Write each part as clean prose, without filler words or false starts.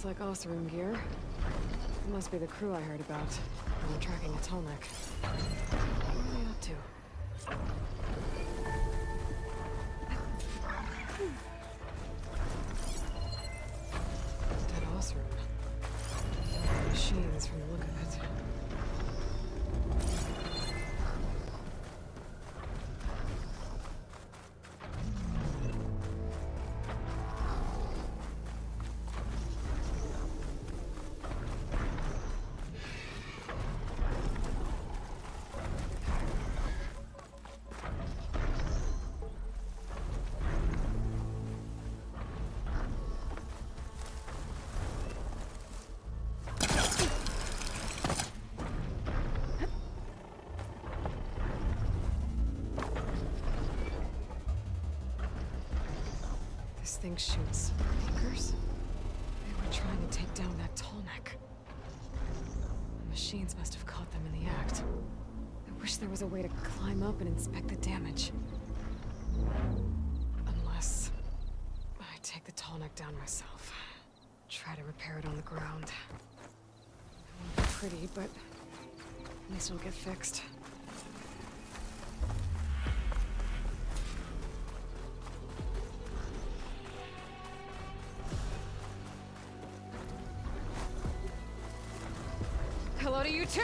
like Osram gear. It must be the crew I heard about. I'm tracking a Tolnek. What are they up to? Dead Osram. Machines from the look of it. This thing shoots anchors? They were trying to take down that Tolnek. The machines must have caught them in the act. I wish there was a way to climb up and inspect the damage. Unless I take the Tolnek down myself. Try to repair it on the ground. It won't be pretty, but at least it'll get fixed. Hello to you too!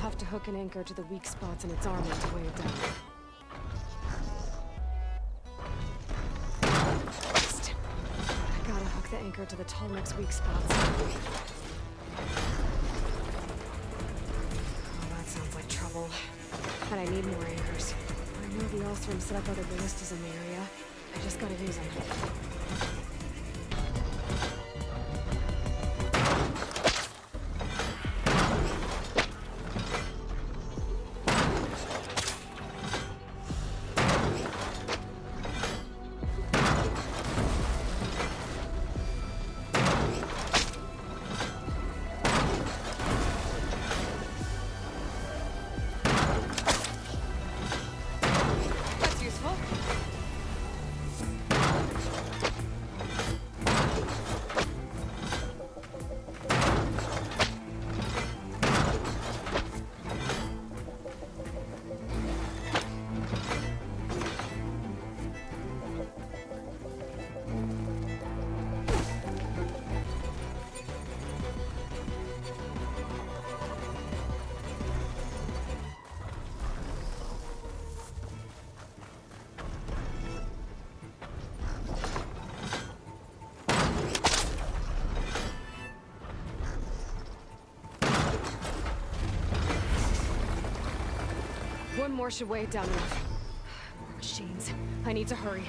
Have to hook an anchor to the weak spots in its armor to weigh it down. First, I gotta hook the anchor to the Tolnek's weak spots. Oh, that sounds like trouble. But I need more anchors. I know the Osram set up other ballistas in the area. I just gotta use them. One more should weigh it down enough. More machines. I need to hurry.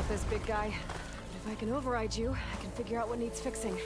got this, big guy. If I can override you, I can figure out what needs fixing.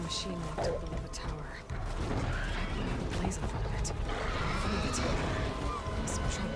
Machine locked up below the tower. A blaze in front of it. Find it. Some trouble.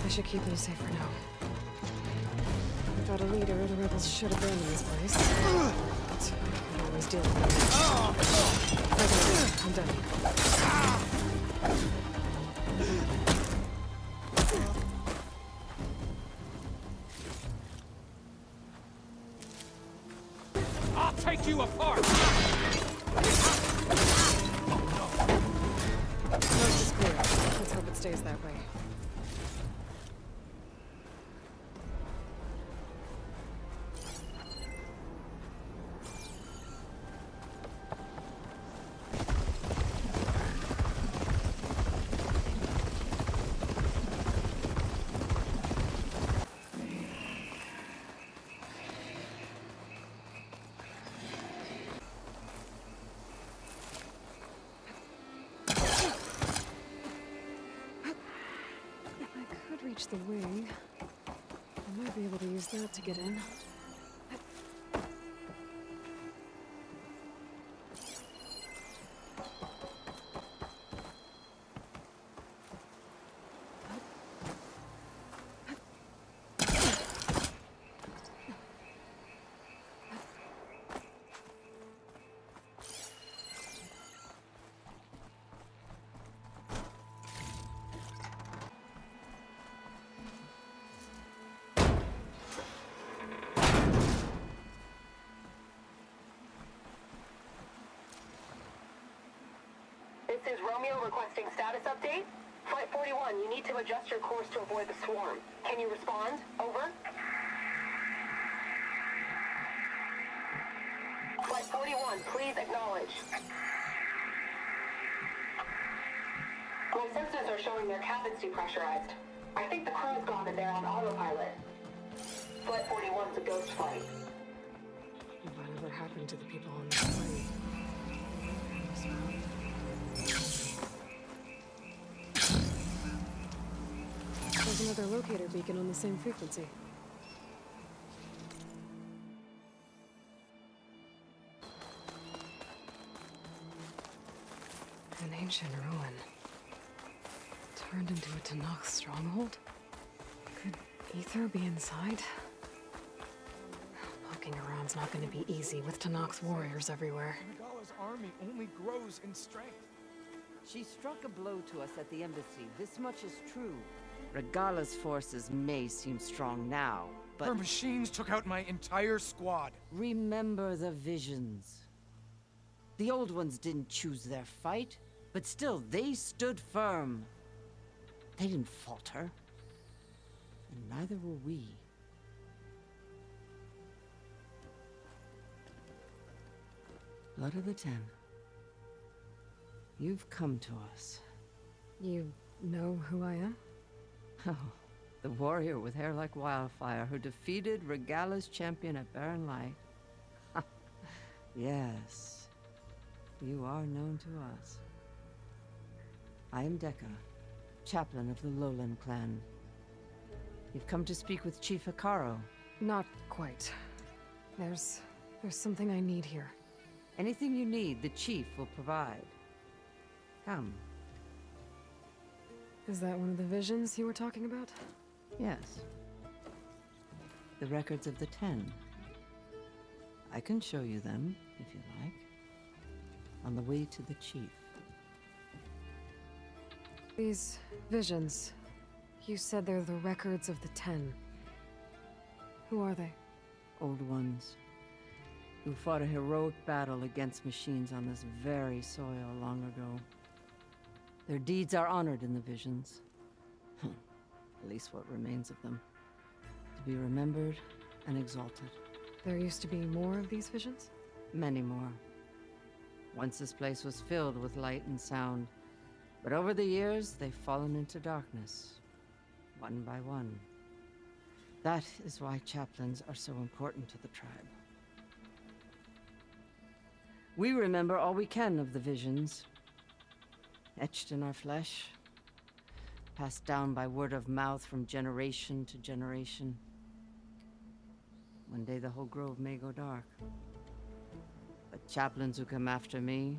Should keep them safe for now. Without a leader, the rebels should abandon this place. But I can always deal with it. I'm done. I'll take you apart! Coast is clear. Let's hope it stays that way. I could reach the wing. I might be able to use that to get in. This is Romeo requesting status update. Flight 41, you need to adjust your course to avoid the swarm. Can you respond? Over. Flight 41, please acknowledge. My sensors are showing their cabins depressurized. I think the crew's gone and they're on autopilot. Flight 41's a ghost flight. Whatever happened to the people on the plane? There's another locator beacon on the same frequency. An ancient ruin. Turned into a Tanakh stronghold? Could Ether be inside? Poking around's not gonna be easy with Tanakh's warriors everywhere. Regala's army only grows in strength. She struck a blow to us at the embassy. This much is true. Regala's forces may seem strong now, but... Her machines took out my entire squad. remember the visions. The old ones didn't choose their fight, but still, they stood firm. They didn't falter. And neither will we. Blood of the Ten. You've come to us. You know who I am? Oh, the warrior with hair like wildfire who defeated Regala's champion at Barren Light. Yes, you are known to us. I am Dekka, chaplain of the Lowland clan. You've come to speak with Chief Hikaru. Not quite. There's something I need here. Anything you need, the chief will provide. Come. Is that one of the visions you were talking about? Yes. The records of the Ten. I can show you them, if you like. On the way to the chief. These visions, you said they're the records of the Ten. Who are they? Old ones. Who fought a heroic battle against machines on this very soil long ago. Their deeds are honored in the visions. At least what remains of them. To be remembered and exalted. There used to be more of these visions? Many more. Once this place was filled with light and sound. But over the years, they've fallen into darkness. One by one. That is why chaplains are so important to the tribe. We remember all we can of the visions. Etched in our flesh. Passed down by word of mouth from generation to generation. One day the whole grove may go dark. But chaplains who come after me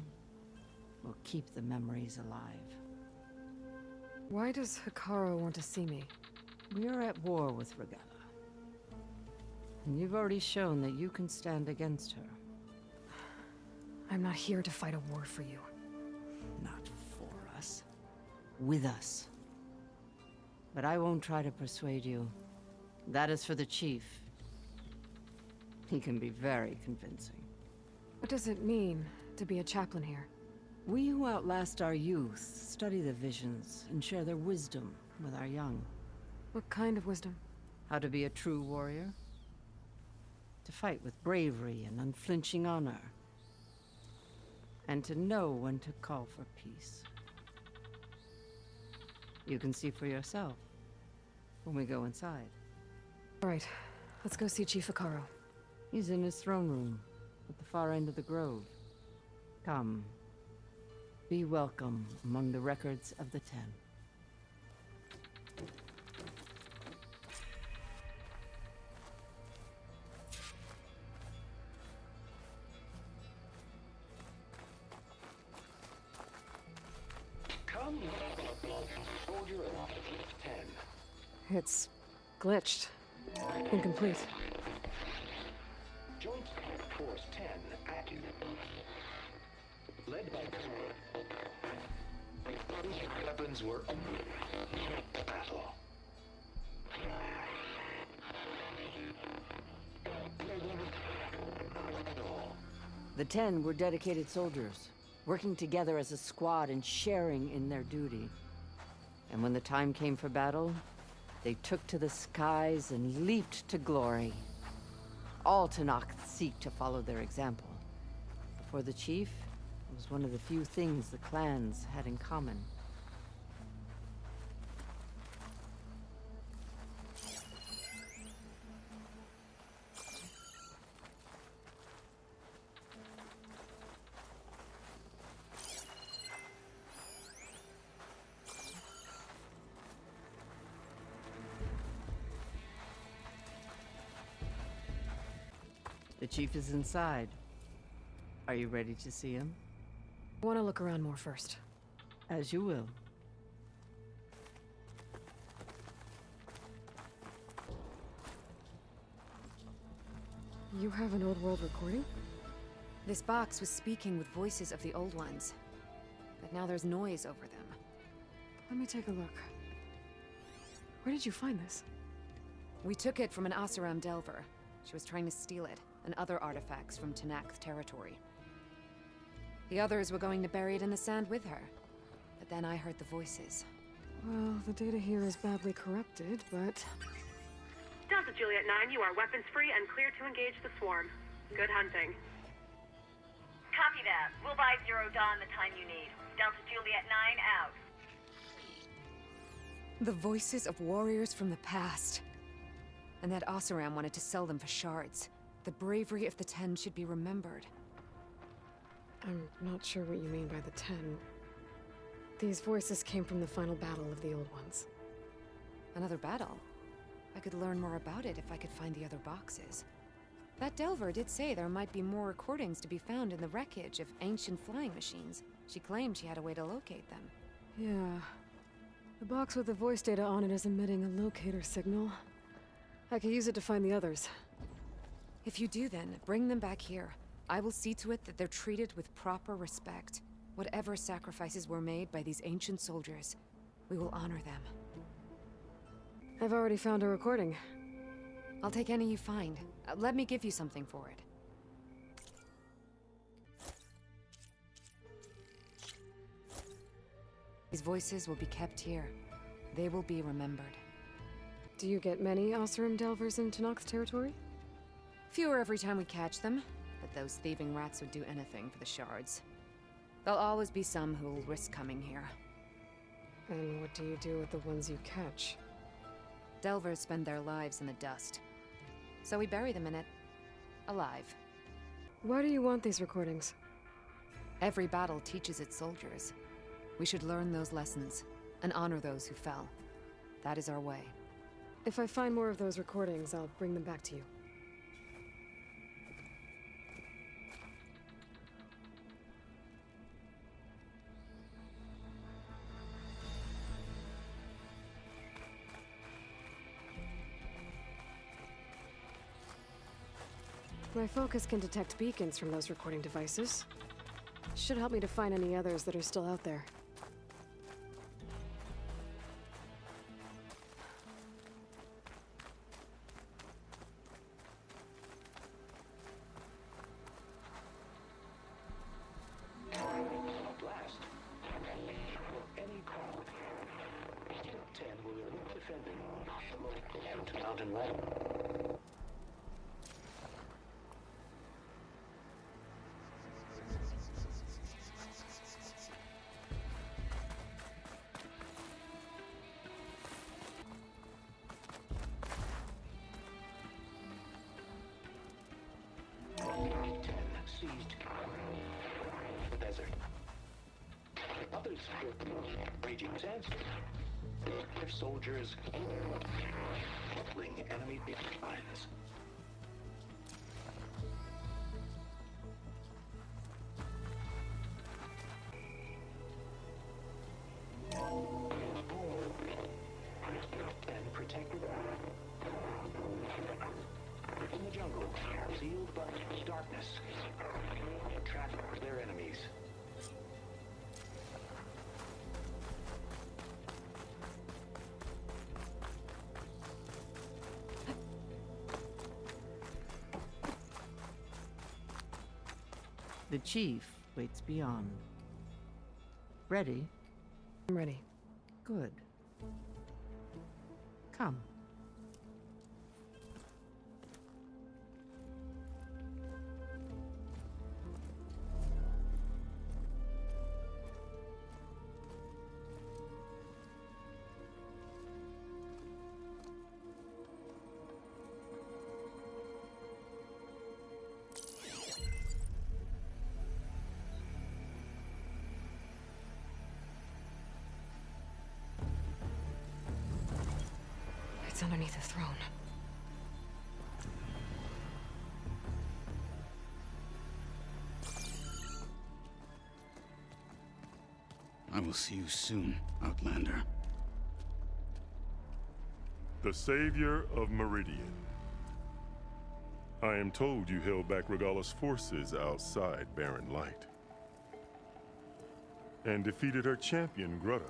will keep the memories alive. Why does Hikaru want to see me? We are at war with Regala. And you've already shown that you can stand against her. I'm not here to fight a war for you. Not for us. With us. But I won't try to persuade you. That is for the chief. He can be very convincing. What does it mean to be a chaplain here? We who outlast our youth study the visions and share their wisdom with our young. What kind of wisdom? How to be a true warrior. To fight with bravery and unflinching honor. And to know when to call for peace. You can see for yourself when we go inside. All right, let's go see Chief Hikaru. He's in his throne room at the far end of the grove. Come. Be welcome among the records of the Ten. Soldier 10. It's glitched. Incomplete. Joint Force 10 active. Led by Colonel. Weapons were battle. The 10 were dedicated soldiers, working together as a squad and sharing in their duty. And when the time came for battle, they took to the skies and leaped to glory. All Tenakth seek to follow their example. For the chief, it was one of the few things the clans had in common. The chief is inside. Are you ready to see him? I want to look around more first. As you will. You have an old world recording? This box was speaking with voices of the old ones. But now there's noise over them. Let me take a look. Where did you find this? We took it from an Oseram Delver. She was trying to steal it, and other artifacts from Tenakth territory. The others were going to bury it in the sand with her. But then I heard the voices. Well, the data here is badly corrupted, but... Delta Juliet 9, you are weapons-free and clear to engage the swarm. Good hunting. Copy that. We'll buy Zero Dawn the time you need. Delta Juliet 9 out. The voices of warriors from the past. And that Oseram wanted to sell them for shards. The bravery of the 10 should be remembered. I'm not sure what you mean by the 10. These voices came from the final battle of the Old Ones. Another battle? I could learn more about it if I could find the other boxes. That Delver did say there might be more recordings to be found in the wreckage of ancient flying machines. She claimed she had a way to locate them. Yeah. The box with the voice data on it is emitting a locator signal. I could use it to find the others. If you do then, bring them back here. I will see to it that they're treated with proper respect. Whatever sacrifices were made by these ancient soldiers, we will honor them. I've already found a recording. I'll take any you find. Let me give you something for it. These voices will be kept here. They will be remembered. Do you get many Oseram Delvers in Tenakth territory? Fewer every time we catch them, but those thieving rats would do anything for the shards. There'll always be some who will risk coming here. And what do you do with the ones you catch? Delvers spend their lives in the dust. So we bury them in it, alive. Why do you want these recordings? Every battle teaches its soldiers. We should learn those lessons, and honor those who fell. That is our way. If I find more of those recordings, I'll bring them back to you. My focus can detect beacons from those recording devices. Should help me to find any others that are still out there. At last, at any cost, 10 will be defending the mountain ladder. Seized the desert. Others were raging sandstorm. Their soldiers battling enemy lines. protected in the jungle, sealed by darkness, and trapped their enemies. The chief waits beyond. Ready? I'm ready. Good. Come. It's underneath the throne. I will see you soon, Outlander. The Savior of Meridian. I am told you held back Regalla's forces outside Barren Light. And defeated her champion, Grutta,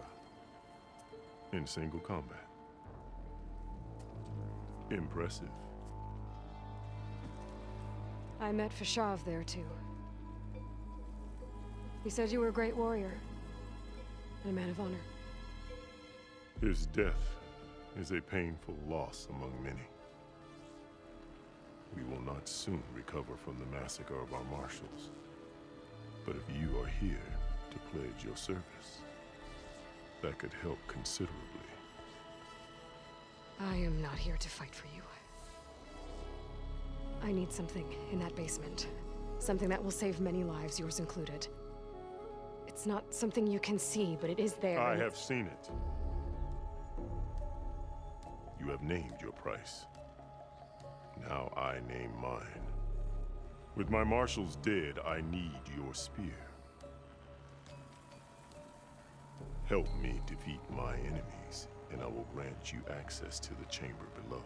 in single combat. Impressive. I met Fashav there, too. He said you were a great warrior. And a man of honor. His death is a painful loss among many. We will not soon recover from the massacre of our marshals. But if you are here to pledge your service, that could help considerably. I am not here to fight for you. I need something in that basement. Something that will save many lives, yours included. It's not something you can see, but it is there. I have seen it. You have named your price. Now I name mine. With my marshals dead, I need your spear. Help me defeat my enemies, and I will grant you access to the chamber below.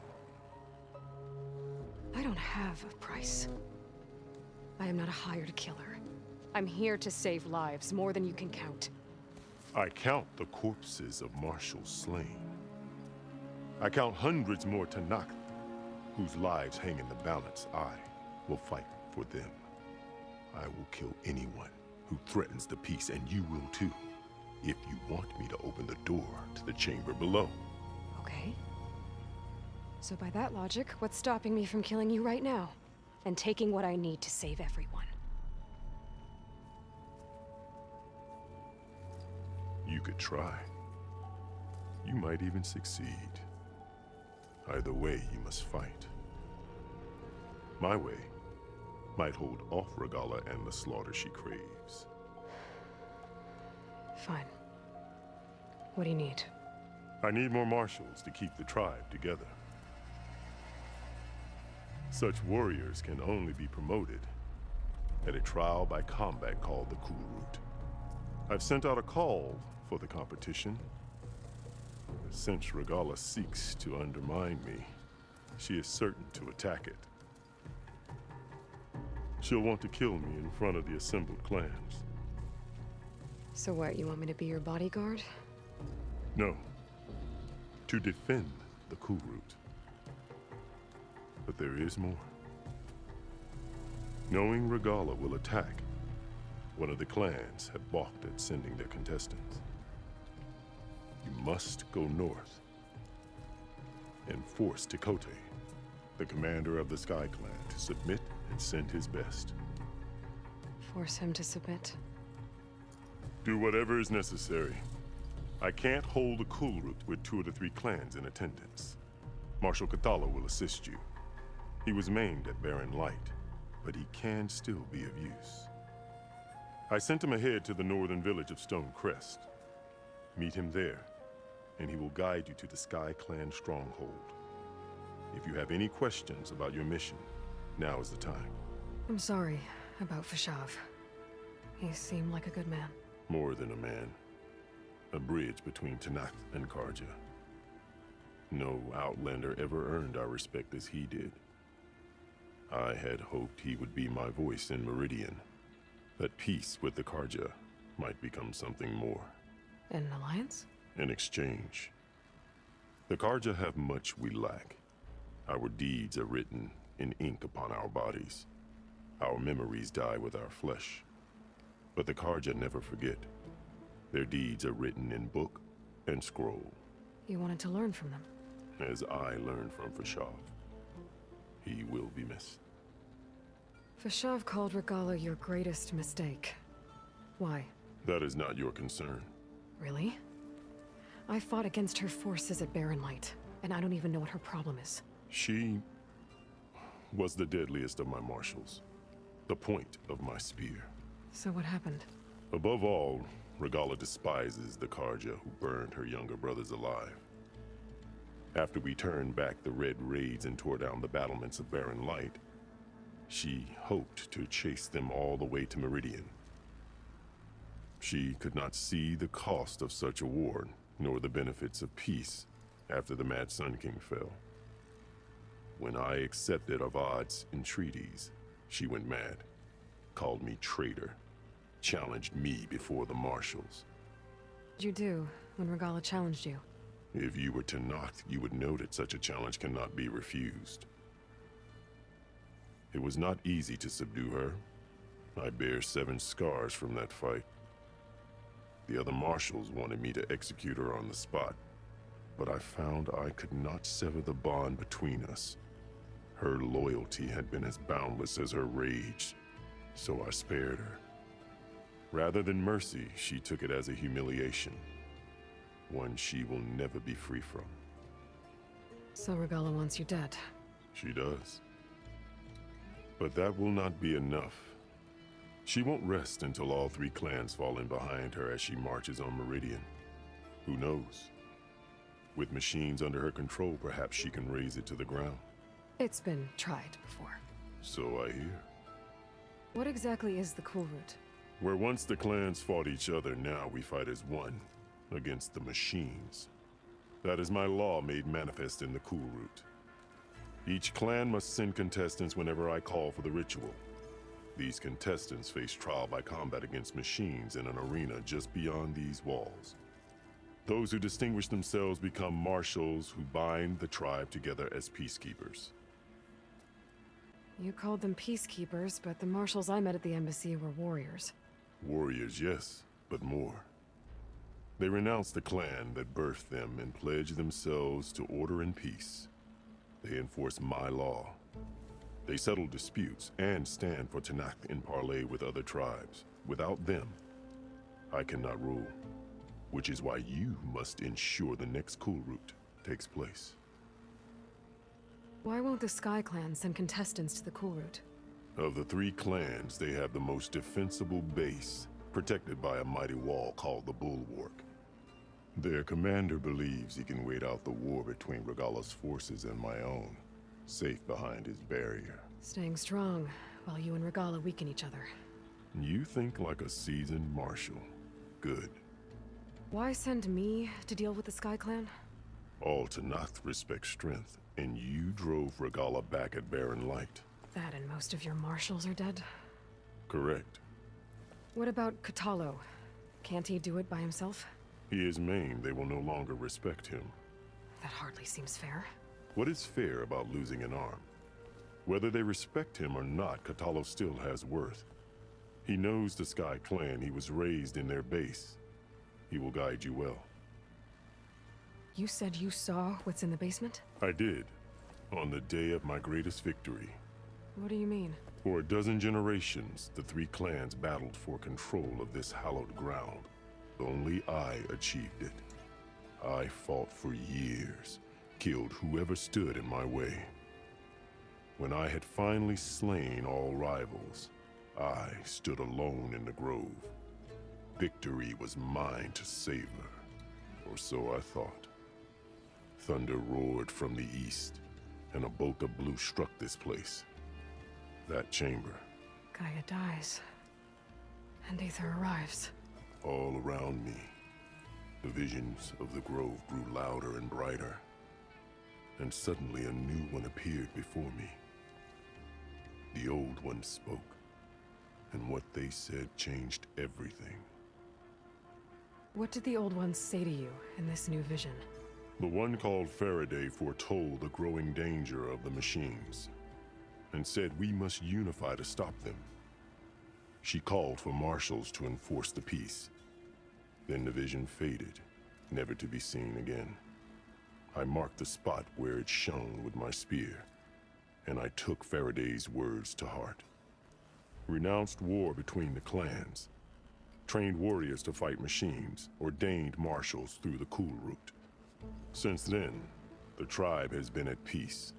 I don't have a price. I am not a hired killer. I'm here to save lives, more than you can count. I count the corpses of marshals slain. I count hundreds more Tanakh, whose lives hang in the balance. I will fight for them. I will kill anyone who threatens the peace, and you will too, if you want me to open the door to the chamber below. Okay. So by that logic, what's stopping me from killing you right now? And taking what I need to save everyone? You could try. You might even succeed. Either way, you must fight. My way might hold off Regalla and the slaughter she craves. Fine. What do you need? I need more marshals to keep the tribe together. Such warriors can only be promoted at a trial by combat called the Cool Route. I've sent out a call for the competition. Since Regalla seeks to undermine me, she is certain to attack it. She'll want to kill me in front of the assembled clans. So what, you want me to be your bodyguard? No. To defend the Cool Route. But there is more. Knowing Regalla will attack, one of the clans have balked at sending their contestants. You must go north and force Tekote, the commander of the Sky Clan, to submit and send his best. Force him to submit? Do whatever is necessary. I can't hold the Cool Route with 2 of the 3 clans in attendance. Marshal Cathala will assist you. He was maimed at Barren Light, but he can still be of use. I sent him ahead to the northern village of Stone Crest. Meet him there, and he will guide you to the Sky Clan stronghold. If you have any questions about your mission, now is the time. I'm sorry about Fashav. He seemed like a good man. More than a man. A bridge between Tanakh and Karja. No Outlander ever earned our respect as he did. I had hoped he would be my voice in Meridian, that peace with the Karja might become something more. An alliance? In exchange. The Karja have much we lack. Our deeds are written in ink upon our bodies. Our memories die with our flesh. But the Karja never forget. Their deeds are written in book and scroll. You wanted to learn from them? As I learned from Fashav. He will be missed. Fashav called Regala your greatest mistake. Why? That is not your concern. Really? I fought against her forces at Barren Light, and I don't even know what her problem is. She was the deadliest of my marshals. The point of my spear. So what happened? Above all, Regala despises the Karja who burned her younger brothers alive. After we turned back the Red Raids and tore down the battlements of Barren Light, she hoped to chase them all the way to Meridian. She could not see the cost of such a war, nor the benefits of peace after the Mad Sun King fell. When I accepted Avad's entreaties, she went mad, called me traitor, challenged me before the marshals. What did you do when Regala challenged you? If you were to knock, you would know that such a challenge cannot be refused. It was not easy to subdue her. I bear 7 scars from that fight. The other marshals wanted me to execute her on the spot, but I found I could not sever the bond between us. Her loyalty had been as boundless as her rage, so I spared her. Rather than mercy, she took it as a humiliation, one she will never be free from. So Regala wants you dead. She does. But that will not be enough. She won't rest until all 3 clans fall in behind her as she marches on Meridian. Who knows? With machines under her control, perhaps she can raise it to the ground. It's been tried before. So I hear. What exactly is the Cool Route? Where once the clans fought each other, now we fight as one, against the machines. That is my law made manifest in the Cool Route. Each clan must send contestants whenever I call for the ritual. These contestants face trial by combat against machines in an arena just beyond these walls. Those who distinguish themselves become marshals who bind the tribe together as peacekeepers. You called them peacekeepers, but the marshals I met at the embassy were warriors. Warriors, yes, but more. They renounce the clan that birthed them and pledge themselves to order and peace. They enforce my law. They settle disputes and stand for Tanakh in parley with other tribes. Without them, I cannot rule. Which is why you must ensure the next Cool Route takes place. Why won't the Sky Clan send contestants to the Cool Route? Of the 3 clans, they have the most defensible base, protected by a mighty wall called the Bulwark. Their commander believes he can wait out the war between Regala's forces and my own, safe behind his barrier. Staying strong, while you and Regala weaken each other. You think like a seasoned marshal. Good. Why send me to deal with the Sky Clan? All Tanakh respect strength, and you drove Regala back at Barren Light. That and most of your marshals are dead? Correct. What about Katalo? Can't he do it by himself? He is maimed. They will no longer respect him. That hardly seems fair. What is fair about losing an arm? Whether they respect him or not, Katalo still has worth. He knows the Sky Clan. He was raised in their base. He will guide you well. You said you saw what's in the basement? I did. On the day of my greatest victory. What do you mean? For a dozen generations, the 3 clans battled for control of this hallowed ground. Only I achieved it. I fought for years, killed whoever stood in my way. When I had finally slain all rivals, I stood alone in the grove. Victory was mine to savor, or so I thought. Thunder roared from the east, and a bolt of blue struck this place. That chamber. Gaia dies, and Aether arrives. All around me, the visions of the grove grew louder and brighter. and suddenly a new one appeared before me. The old one spoke, and what they said changed everything. What did the old ones say to you in this new vision? The one called Faraday foretold the growing danger of the machines, and said we must unify to stop them. She called for marshals to enforce the peace. Then the vision faded, never to be seen again. I marked the spot where it shone with my spear, and I took Faraday's words to heart. Renounced war between the clans, trained warriors to fight machines, ordained marshals through the cool route. Since then, the tribe has been at peace,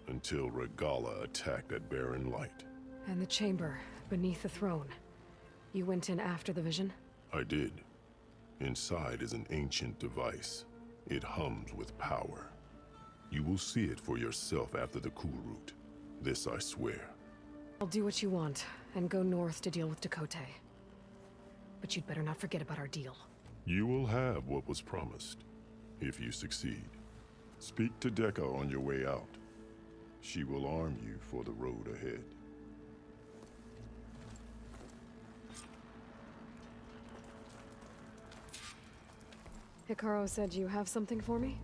until Regala attacked at Barren Light. And the chamber, beneath the throne. You went in after the vision? I did. Inside is an ancient device. It hums with power. You will see it for yourself after the cool route. This I swear. I'll do what you want, and go north to deal with Dakota. But you'd better not forget about our deal. You will have what was promised, if you succeed. Speak to Dekka on your way out. She will arm you for the road ahead. Hikaru said you have something for me?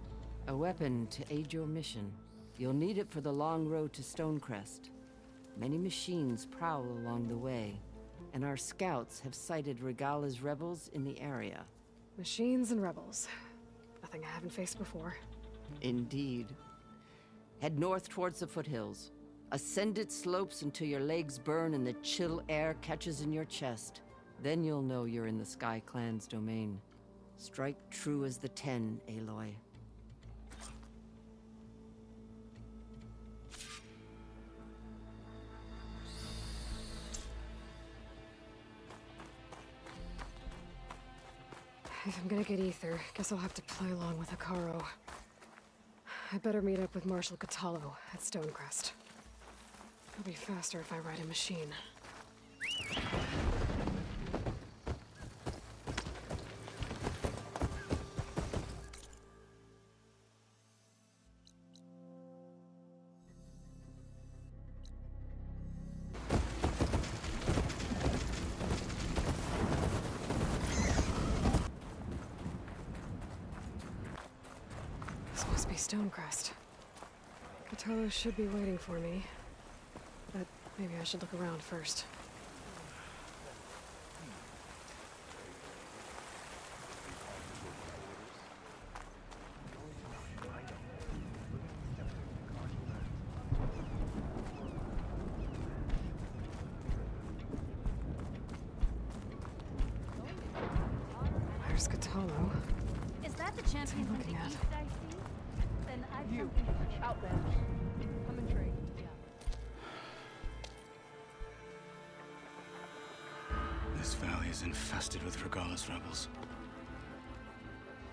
A weapon to aid your mission. You'll need it for the long road to Stonecrest. Many machines prowl along the way, and our scouts have sighted Regala's rebels in the area. Machines and rebels. Nothing I haven't faced before. Indeed. Head north towards the foothills. Ascend its slopes until your legs burn and the chill air catches in your chest. Then you'll know you're in the Sky Clan's domain. Strike true as the 10, Aloy. If I'm gonna get ether, guess I'll have to play along with Hikaru. I better meet up with Marshal Catallo at Stonecrest. It'll be faster if I ride a machine. This must be Stonecrest. Catallo should be waiting for me, but maybe I should look around first. There's Catallo. Is that the champion from the looking at? east I see? Then I've something for you. Outlanders. Come and trade. Yeah. This valley is infested with Regala's rebels.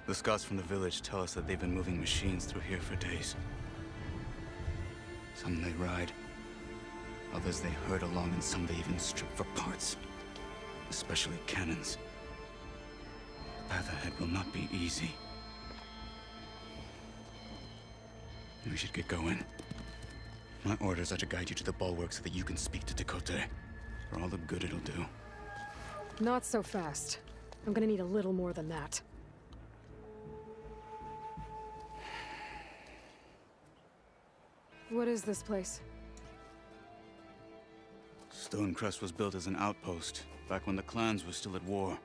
The scouts from the village tell us that they've been moving machines through here for days. Some they ride, others they herd along, and some they even strip for parts. Especially cannons. The path ahead will not be easy. We should get going. My orders are to guide you to the bulwark so that you can speak to Dakota. For all the good it'll do. Not so fast. I'm gonna need a little more than that. What is this place? Stonecrest was built as an outpost, back when the clans were still at war.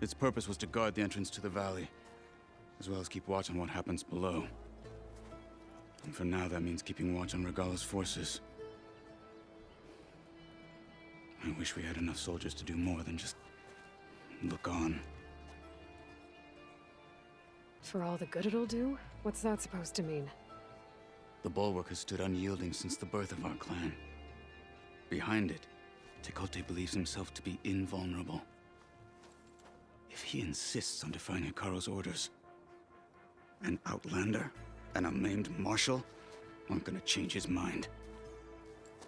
Its purpose was to guard the entrance to the valley, as well as keep watch on what happens below. And for now, that means keeping watch on Regala's forces. I wish we had enough soldiers to do more than just look on. For all the good it'll do? What's that supposed to mean? The bulwark has stood unyielding since the birth of our clan. Behind it, Tekote believes himself to be invulnerable. If he insists on defying Hikaru's orders, an outlander and a maimed marshal aren't gonna change his mind.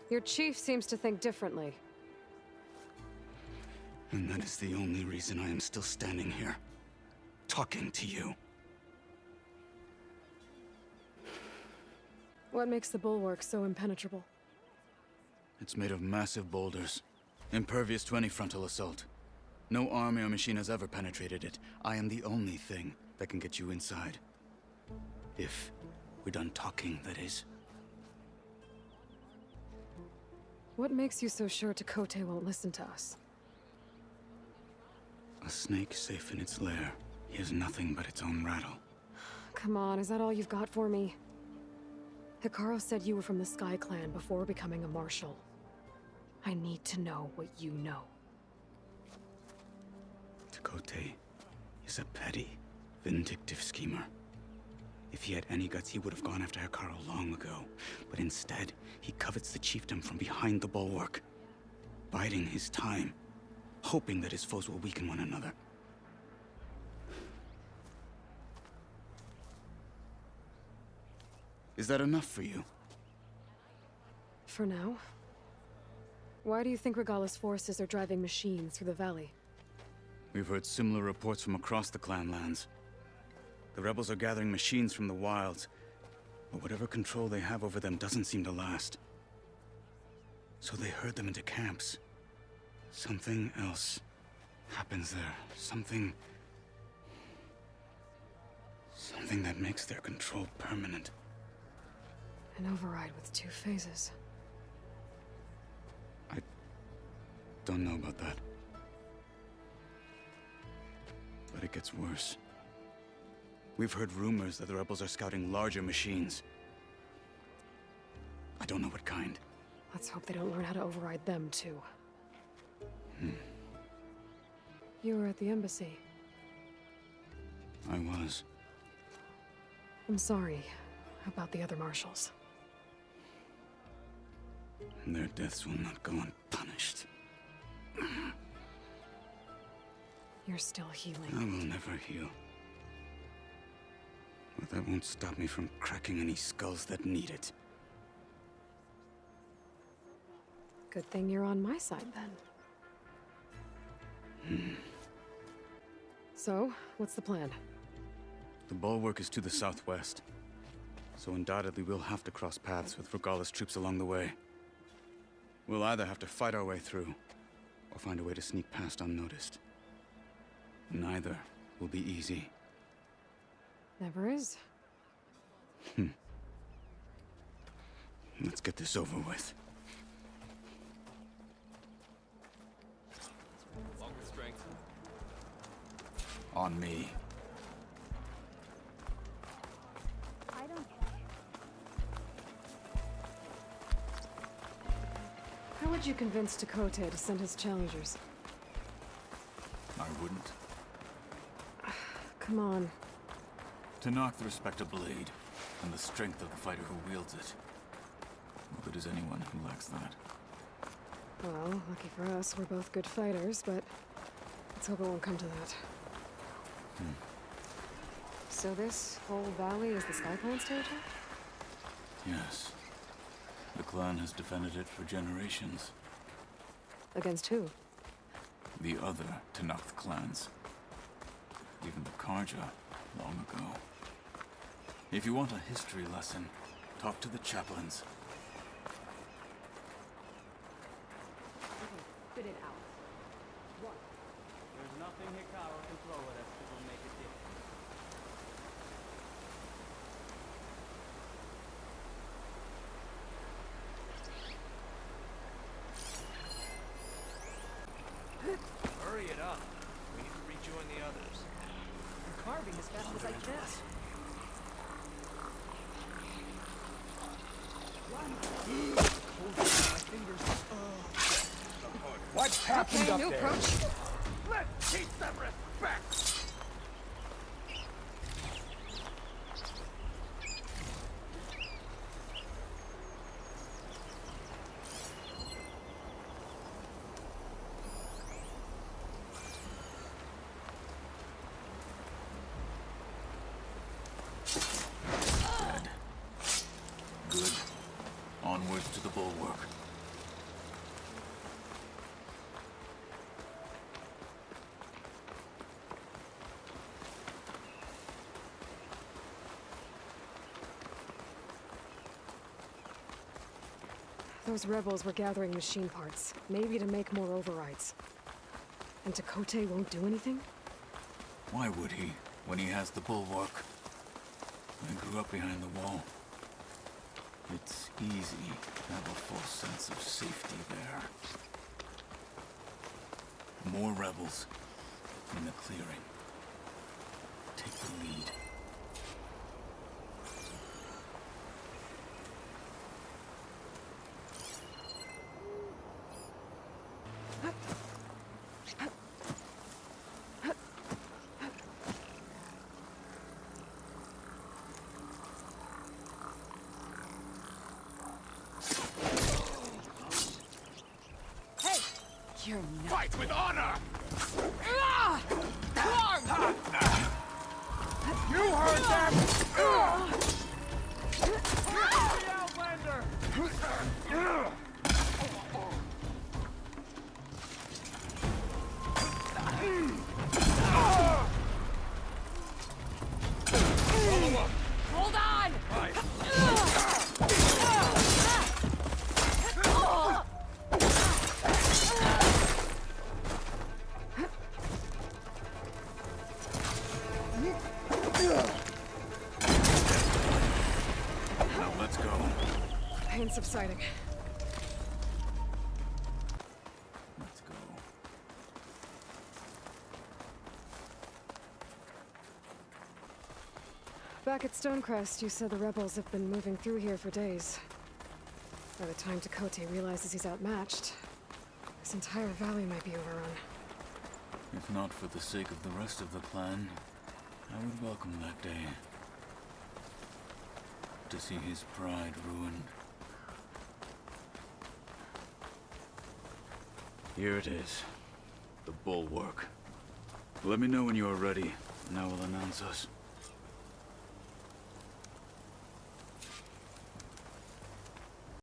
Your chief seems to think differently. And that is the only reason I am still standing here, talking to you. What makes the bulwark so impenetrable? It's made of massive boulders, impervious to any frontal assault. No army or machine has ever penetrated it. I am the only thing that can get you inside. If we're done talking, that is. What makes you so sure Tekote won't listen to us? A snake safe in its lair hears nothing but its own rattle. Come on, is that all you've got for me? Hikaru said you were from the Sky Clan before becoming a marshal. I need to know what you know. Tekote is a petty, vindictive schemer. If he had any guts, he would have gone after Hikaru long ago. But instead, he covets the chiefdom from behind the bulwark, biding his time, hoping that his foes will weaken one another. Is that enough for you? For now. Why do you think Regala's forces are driving machines through the valley? We've heard similar reports from across the clan lands. The rebels are gathering machines from the wilds, but whatever control they have over them doesn't seem to last. So they herd them into camps. Something else happens there. Something that makes their control permanent. An override with 2 phases. I don't know about that. But it gets worse. We've heard rumors that the rebels are scouting larger machines. I don't know what kind. Let's hope they don't learn how to override them, too. You were at the embassy. I was. I'm sorry about the other marshals. Their deaths will not go unpunished. You're still healing. I will never heal. But that won't stop me from cracking any skulls that need it. Good thing you're on my side, then. So, what's the plan? The bulwark is to the southwest, so undoubtedly we'll have to cross paths with Regala's troops along the way. We'll either have to fight our way through, or find a way to sneak past unnoticed. Neither will be easy. Never is. Let's get this over with. Strength. On me. I don't. How would you convince Tekote to send his challengers? I wouldn't. Come on. To knock the respect of blade, and the strength of the fighter who wields it. Well, good as anyone who lacks that. Well, lucky for us, we're both good fighters, but let's hope it won't come to that. So this whole valley is the Sky Clan's territory? Yes. The clan has defended it for generations. Against who? The other Tenakth clans. Even the Karja, long ago. If you want a history lesson, talk to the chaplains. Spit it out. What? There's nothing Hikaru can throw at us that will make a difference. Hurry it up. We need to rejoin the others. I'm carving as fast as I can. What's happened up new there? approach. Let's teach them respect! Dead. Good. Onwards to the bulwark. Those rebels were gathering machine parts, maybe to make more overrides. And Tekote won't do anything? Why would he, when he has the bulwark? I grew up behind the wall. It's easy to have a false sense of safety there. More rebels in the clearing. Take the lead. You're not. Fight with honor! You heard them! The Outlander! Hold on! Now let's go. Pain subsiding. Let's go. Back at Stonecrest, you said the rebels have been moving through here for days. By the time Tekote realizes he's outmatched, this entire valley might be overrun. If not for the sake of the rest of the clan, I would welcome that day. To see his pride ruined. Here it is. The bulwark. Let me know when you are ready, and I will announce us.